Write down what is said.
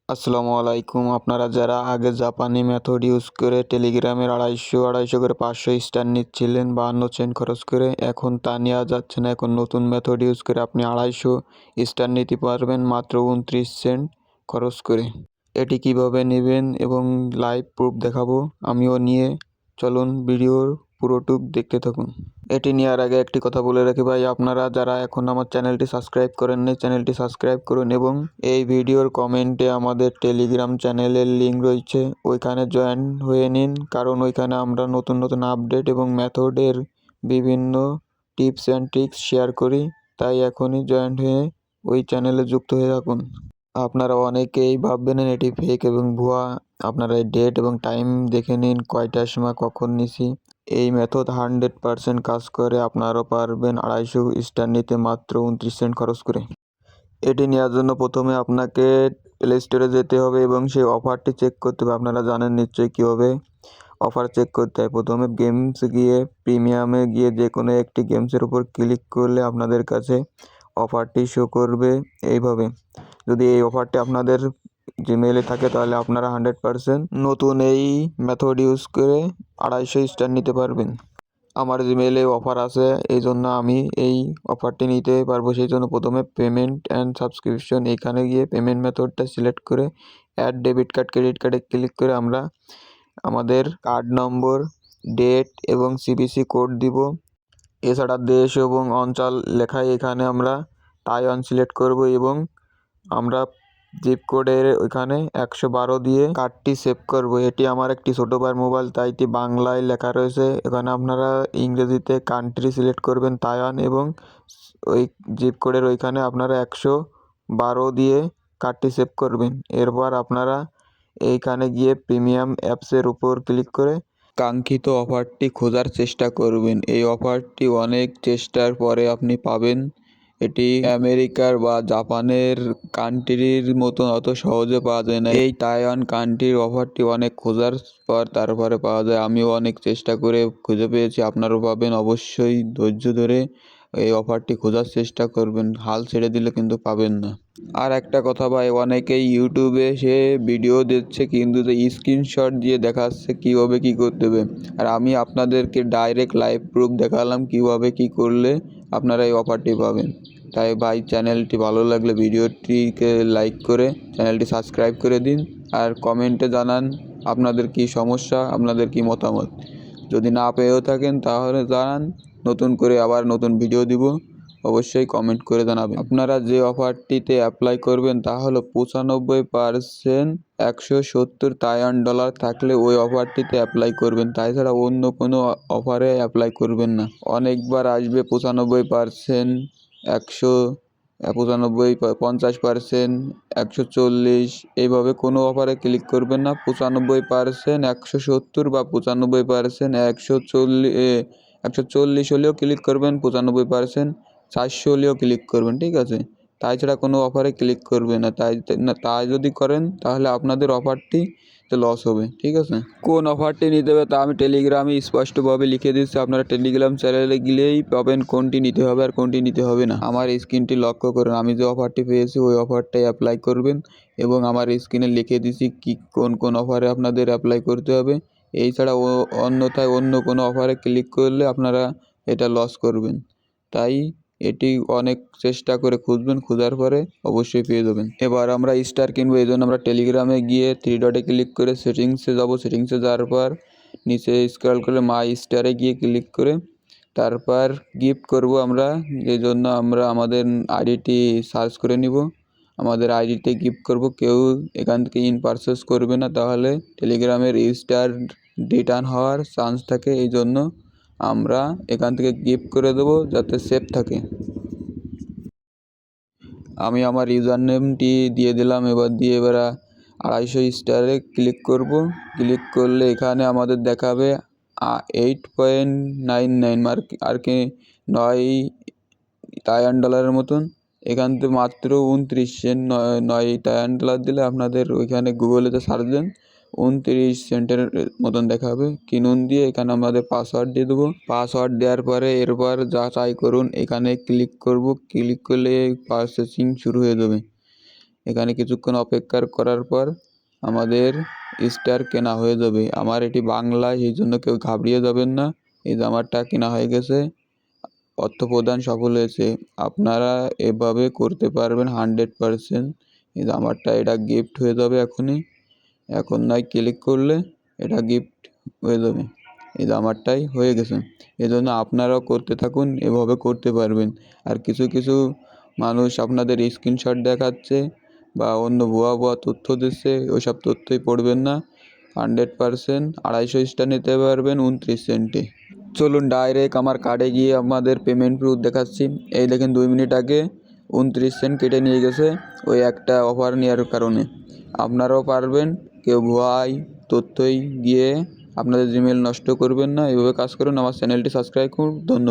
আসসালামু আলাইকুম। আপনারা যারা আগে জাপানি মেথড ইউজ করে টেলিগ্রামের 250 করে 500 স্টার নিচ্ছিলেন 52 সেন্ট খরচ করে, এখন তা নেওয়া যাচ্ছে না। এখন নতুন মেথড ইউজ করে আপনি 250 স্টার নিতে পারবেন মাত্র 29 সেন্ট খরচ করে। এটি কিভাবে নেবেন এবং লাইভ প্রুফ দেখাবো আমিও নিয়ে, চলুন ভিডিওর পুরোটুক দেখতে থাকুন। এটি নেওয়ার আগে একটি কথা বলে রাখি ভাই, আপনারা যারা এখন আমার চ্যানেলটি সাবস্ক্রাইব করেননি চ্যানেলটি সাবস্ক্রাইব করুন এবং এই ভিডিওর কমেন্টে আমাদের টেলিগ্রাম চ্যানেলের লিঙ্ক রয়েছে, ওইখানে জয়েন হয়ে নিন। কারণ ওইখানে আমরা নতুন নতুন আপডেট এবং মেথডের বিভিন্ন টিপস অ্যান্ড ট্রিক্স শেয়ার করি, তাই এখনই জয়েন হয়ে ওই চ্যানেলে যুক্ত হয়ে থাকুন। আপনারা অনেকেই ভাববেন এটি ফেক এবং ভুয়া। আপনারা এই ডেট এবং টাইম দেখে নিন, কয়টার সময় কখন নিছি। এই মেথড 100% কাজ করে। আপনারাও পারবেন 250 স্টার নিতে মাত্র 29 সেন্ট খরচ করে। এটি নেওয়ার জন্য প্রথমে আপনাকে প্লে স্টোরে যেতে হবে এবং সেই অফারটি চেক করতে হবে। আপনারা জানেন নিশ্চয়ই কীভাবে অফার চেক করতে হয়। প্রথমে গেমস গিয়ে প্রিমিয়ামে গিয়ে যে কোনো একটি গেমসের উপর ক্লিক করলে আপনাদের কাছে অফারটি শো করবে এইভাবে। যদি এই অফারটি আপনাদের জিমেইলে থাকে তাহলে আপনারা 100% নতুন এই মেথড ইউজ করে 250 স্টার নিতে পারবেন। আমার জিমেইলে অফার আছে, এই জন্য আমি এই অফারটি নিতে পারবো। সেই জন্য প্রথমে পেমেন্ট অ্যান্ড সাবস্ক্রিপশন, এখানে গিয়ে পেমেন্ট মেথডটা সিলেক্ট করে অ্যাড ডেবিট কার্ড ক্রেডিট কার্ডে ক্লিক করে আমরা আমাদের কার্ড নম্বর, ডেট এবং সিভিসি কোড দিব। এছাড়া দেশ এবং অঞ্চল লেখায় এখানে আমরা তাইওয়ান সিলেক্ট করব এবং আমরা জিপ কোডের ওইখানে 112 দিয়ে কার্ডটি সেভ করব। এটি আমার একটি ছোটো ভাইয়ের মোবাইল, তাই এটি বাংলায় লেখা রয়েছে। এখানে আপনারা ইংরেজিতে কান্ট্রি সিলেক্ট করবেন তাইওয়ান এবং ওই জিপ কোডের ওইখানে আপনারা 112 দিয়ে কার্ডটি সেভ করবেন। এরপর আপনারা এইখানে গিয়ে প্রিমিয়াম অ্যাপসের উপর ক্লিক করে কাঙ্ক্ষিত অফারটি খোঁজার চেষ্টা করবেন। এই অফারটি অনেক চেষ্টার পরে আপনি পাবেন। এটি আমেরিকার বা জাপানের কান্ট্রির মতো অত সহজে পাওয়া যায় না। এই তাইওয়ান কান্ট্রির অফারটি অনেক খোঁজার পর তারপরে পাওয়া যায়। আমিও অনেক চেষ্টা করে খুঁজে পেয়েছি, আপনারাও পাবেন। অবশ্যই ধৈর্য ধরে এই অফারটি খোঁজার চেষ্টা করবেন, হাল ছেড়ে দিলে কিন্তু পাবেন না। আর একটা কথা ভাই, অনেকেই ইউটিউবে সে ভিডিও দিচ্ছে কিন্তু স্ক্রিনশট দিয়ে দেখাচ্ছে কীভাবে কী করতে হবে, আর আমি আপনাদেরকে ডাইরেক্ট লাইভ প্রুফ দেখালাম কীভাবে কী করলে আপনারা এই অফারটি পাবেন। তাই ভাই, চ্যানেলটি ভালো লাগলে ভিডিওটিকে লাইক করে চ্যানেলটি সাবস্ক্রাইব করে দিন, আর কমেন্টে জানান আপনাদের কী সমস্যা, আপনাদের কী মতামত। যদি না পেয়েও থাকেন তাহলে জানান, নতুন করে আবার নতুন ভিডিও দিব, অবশ্যই কমেন্ট করে জানাবেন। আপনারা যে অফারটিতে অ্যাপ্লাই করবেন তা হলো 95% 170 তাইওয়ান ডলার থাকলে ওই অফারটিতে অ্যাপ্লাই করবেন, তাছাড়া অন্য কোনো অফারে অ্যাপ্লাই করবেন না। অনেকবার আসবে 95%, 195, 50%, 140, এইভাবে কোনো অফারে ক্লিক করবেন না। 95%, 170 বা 95%, 140 হলেও ক্লিক করবেন, 95%, 400 হলেও ক্লিক করবেন, ঠিক আছে? তাছাড়া কোনো অফারে ক্লিক করবে না। তাই যদি করেন তাহলে আপনাদের অফারটি লস হবে, ঠিক আছে? কোন অফারটি নিতে হবে তা আমি টেলিগ্রামে স্পষ্টভাবে লিখে দিচ্ছি, আপনারা টেলিগ্রাম চ্যানেলে গেলেই পাবেন কোনটি নিতে হবে আর কোনটি নিতে হবে না। আমার স্ক্রিনটি লক্ষ্য করুন, আমি যে অফারটি পেয়েছি ওই অফারটাই অ্যাপ্লাই করবেন এবং আমার স্ক্রিনে লিখে দিচ্ছি কি কোন কোন অফারে আপনাদের অ্যাপ্লাই করতে হবে। এছাড়া অন্যথায় অন্য কোনো অফারে ক্লিক করলে আপনারা এটা লস করবেন। তাই এটি অনেক চেষ্টা করে খুঁজবেন, খোঁজার পরে অবশ্যই পেয়ে যাবেন। এবার আমরা স্টার কিনবো, এই জন্য আমরা টেলিগ্রামে গিয়ে 3 ডটে ক্লিক করে সেটিংসে যাব। সেটিংসে যাওয়ার পর নিচে স্ক্রল করে মাই স্টারে গিয়ে ক্লিক করে তারপর গিফট করব আমরা। এই জন্য আমরা আমাদের আইডিটি সার্চ করে নিব, আমাদের আইডিতে গিফট করব। কেউ এখান থেকে ইন পারচেস করবে না, তাহলে টেলিগ্রামের স্টার রিটার্ন হওয়ার চান্স থাকে। এই জন্য আমরা এখান থেকে গিফট করে দেবো যাতে সেফ থাকে। আমি আমার ইউজার নেমটি দিয়ে দিলাম, এবার 250 স্টারে ক্লিক করব। ক্লিক করলে এখানে আমাদের দেখাবে 8.99 আর কি 9 তাইওয়ান ডলারের মতন। এখান থেকে মাত্র 29 সেন্ট, 9 তাইওয়ান ডলার দিলে আপনাদের ওইখানে গুগলেতে সার্চ দেন 29 সেন্টের মতন দেখাবে। কিনুন দিয়ে এখানে আমাদের পাসওয়ার্ড দিয়ে দেবো। পাসওয়ার্ড দেওয়ার পরে এরপর যাচাই করুন, এখানে ক্লিক করব। ক্লিক করলে প্রসেসিং শুরু হয়ে যাবে। এখানে কিছুক্ষণ অপেক্ষা করার পর আমাদের স্টার কেনা হয়ে যাবে। আমার এটি বাংলায়, এই জন্য কেউ ঘাবড়িয়ে যাবেন না। এই জামারটা কেনা হয়ে গেছে, অর্থপ্রদান সফল হয়েছে। আপনারা এভাবে করতে পারবেন 100%। এই জামারটা এটা গিফট হয়ে যাবে এখনই, এখন নয় ক্লিক করলে এটা গিফট হয়ে যাবে। এই জামারটাই হয়ে গেছে। এজন্য আপনারাও করতে থাকুন, এভাবে করতে পারবেন। আর কিছু কিছু মানুষ আপনাদের স্ক্রিনশট দেখাচ্ছে বা অন্য ভুয়া ভুয়া তথ্য দিচ্ছে, ওইসব তথ্যই পড়বেন না। 100% 250 স্টার নিতে পারবেন 29 সেন্টে। চলুন ডাইরেক্ট আমার কার্ডে গিয়ে আমাদের পেমেন্ট প্রুফ দেখাচ্ছি। এই দেখেন 2 মিনিট আগে 29 সেন্ট কেটে নিয়ে গেছে ওই একটা অফার নেওয়ার কারণে। আপনারাও পারবেন, কেউ ভুয়াই তথ্যই গিয়ে আপনাদের জিমেল নষ্ট করবেন না। এভাবে কাজ করুন। আমার চ্যানেলটি সাবস্ক্রাইব করুন। ধন্যবাদ।